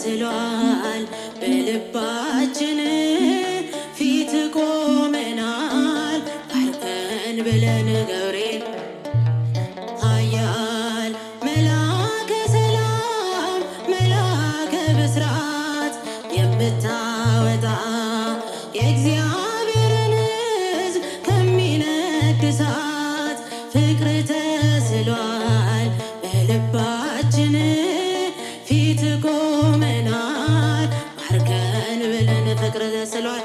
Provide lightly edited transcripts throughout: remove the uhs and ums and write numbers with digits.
ተስሏል በልባችን ፊት ቆመናል ባርከን ብለን ገብርኤል ኃያል መላከ ሰላም መላከ ብስራት የምታወጣ የእግዚአብሔርን ሕዝብ ከሚነድ እሳት ፍቅር ተስሏል በልባችን ፊት ቆመናል ባርከን ብለን ፍቅር ተስሏል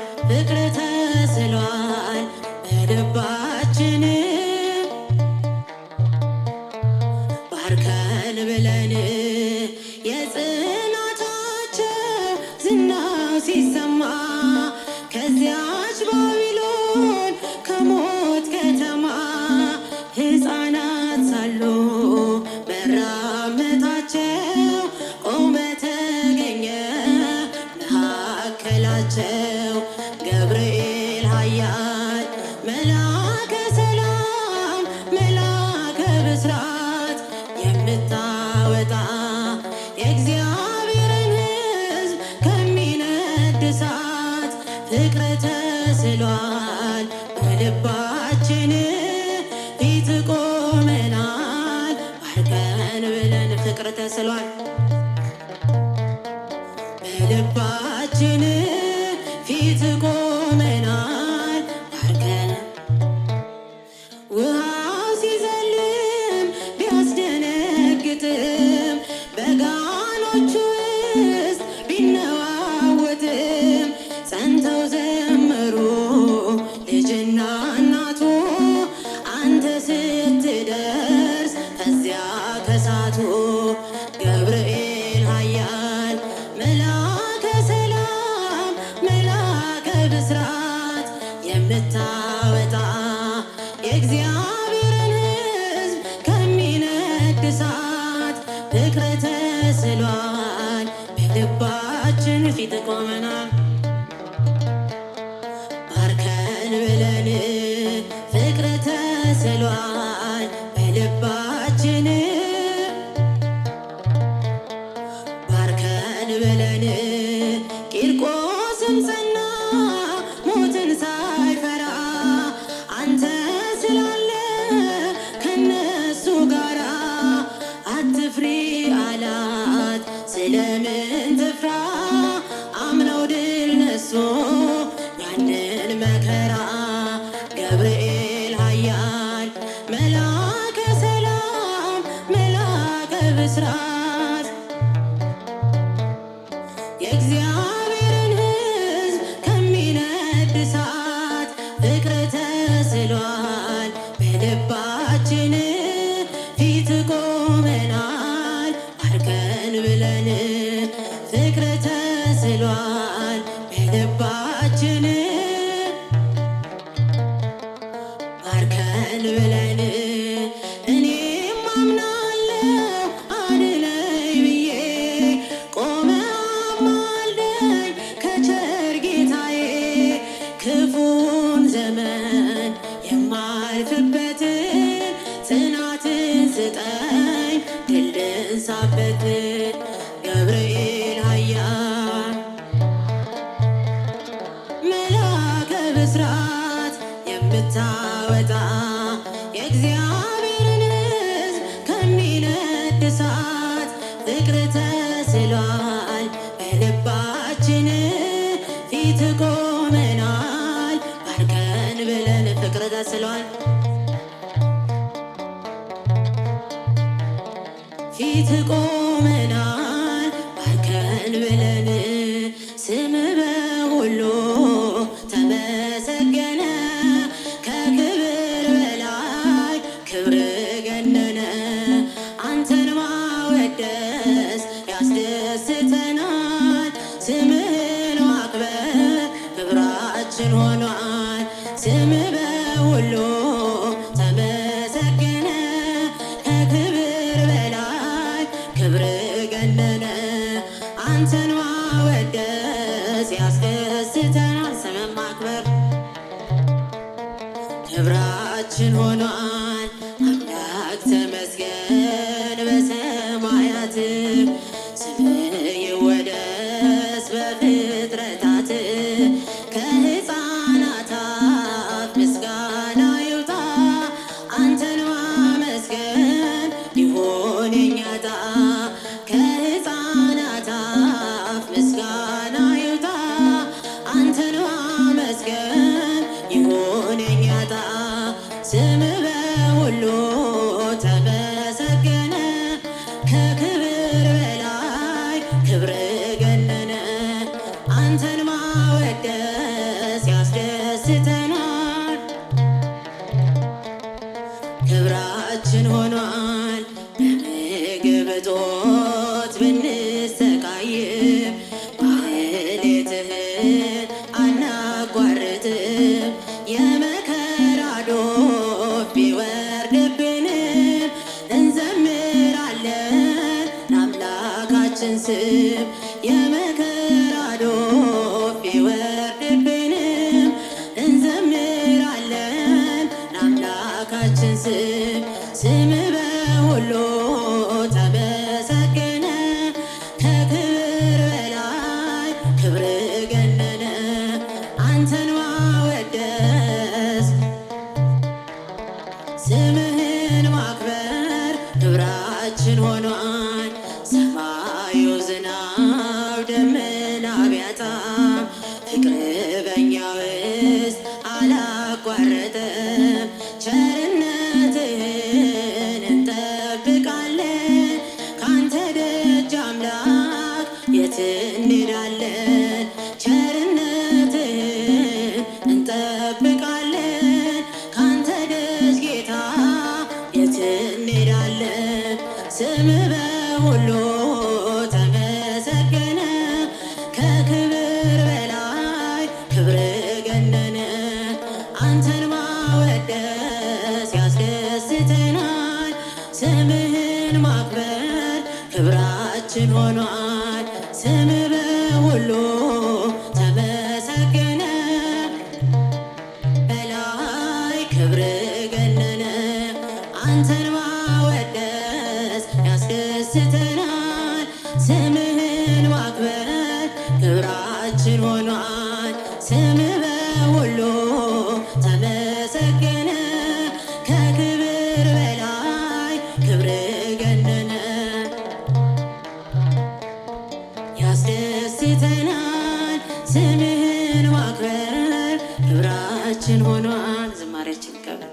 በልባችን ባርከን ብለን የጽናታቸው ዝናው ሲሰማ ከዚያች ባቢሎን ከሞት ከተማ ሕፃናት ሳሉ መራመታቸው ቆመ ተገኘ መካከላቸው ገብርኤል ኃያል መላከ ሰላም መላከ ብስራት የምታወጣ የእግዚአብሔርን ሕዝብ ከሚነድ እሳት ፍቅር ተስሏል በልባችን ፊት ቆመናል ባርከን ብለን ፍቅር ተስሏል በልባችን ፊት ቆመናል ባርከን ውሃው ሲዘልም ቢያስደነግጥም በጋኖቹ ውስጥ ቢነዋወጥም ጸንተው ዘመሩ ልጅና እናቱ አንተ ስትደርስ ከዚያ ከሳቱ ገብርኤል ኃያል መላከ ሰላም መላከ ብስራት የምታወጣ የእግዚአብሔርን ሕዝብ ከሚነድ እሳት ፍቅር ተስሏል በልባችን ፊት ቆመናል ባርከን ብለን ፍቅር ተስሏል በልባችን ባርከን ብለን ቂርቆስም ጸና ሞትን ሳይፈራ አንተ ስላለ ከነሱ ጋራ አትፍሪ አላት ስለምን ትፍራ አምነው ድል ነሱ ያንን መከራ ገብርኤል ኃያል መላከ ሰላም መላከ ብስራት የእግዚአብሔርን ሕዝብ ከሚነድ እሳት ፍቅር ተስሏል በልባችን ፊት ቆመናል ባርከን ብለን ፍቅር ተስሏል በልባችን ባርከን ብለን እኔም አምናለሁ አድነኝ ብዬ ቆመ አማልደኝ ከቸር ጌታዬ ክፉን ዘመን የማልፍበትን ጽናትን ስጠኝ ድል ልንሳበትን ገብርኤል ኃያል መላከ ብስራት የምታወጣ የእግዚአብሔርን ሕዝብ ከሚነድ እሳት ፍቅር ተስሏል በልባችን ፊት ቆመናል ባርከን ብለን ፍቅር ተስሏል ፊት ቆመናል ባርከን ብለን ስም በሁሉ ተመሰገነ ከክብር በላይ ክብር ገነነ አንተን ማወደስ ያስደስተናል ስምህን ማክበር ክብራችን ሆኗል ስም በሁሉ ተመሰገነ ከክብር በላይ ክብር ገነነ አንተን ማወደስ ያስደስተናል ስምህን ማክበር ክብራችን ሆኗል አምላክ ተመስገን በሰማያት ስምህ ይወደስ በፍጥረታት ከሕፃናት አፍ ምስጋና ይውጣ አንተን ማመስገን ይሁን የኛ ዕጣ ከሕፃናት አፍ ምስጋና ይውጣ አንተን ማመስገን ይሁን የኛ ዕጣ ስምህ በሁሉ ተመሰገነ ከክብር በላይ ክብር ገነነ አንተን ማወደስ ያስደስተናል ክብራችን ሆኗል በምግብ እጦት ብንሰቃይም ማህሌትህን አናቋርጥም የመከራ ዶፍ ቢወርድብንም እንዘምራለን ለአምላካችን ስም የመከራ ዶፍ ቢወርድብንም እንዘምራለን ለአምላካችን ስም ስምህ በሁሉ ተመሰገነ ከክብር በላይ ክብር ገነነ አንተን ማወደስ ስምህን ማክበር ክብራችን ሆኗል ሰማዩ ዝናብ ደመና ቢያጣም ፍቅር በኛ ውስጥ አላቋረጠም ቸርነትህን እንጠብቃለን ካንተ ደጅ አምላክ የት እንሄዳለን ቸርነትህን እንጠብቃለን ካንተ ደጅ ጌታ የት እንሄዳለን ስምህ በሁሉ ተመሰገነ ከክብር በላይ ክብር ገነነ አንተን ማወደስ ያስደስተናል ስምህን ማክበር ክብራችን ሆኗል ስምህ በሁሉ ተመሰገነ በላይ ክብር ገነነ አንተን ማወደስ ያስደስተናል ስምህን ማክበር ክብራችን ሆኗል ስምህ በሁሉ ተመሰገነ ከክብር በላይ ክብር ገነነ ያስደስተናል ስምህን ማክበር ክብራችን ሆኗል ዝማሬያችን ይቀበል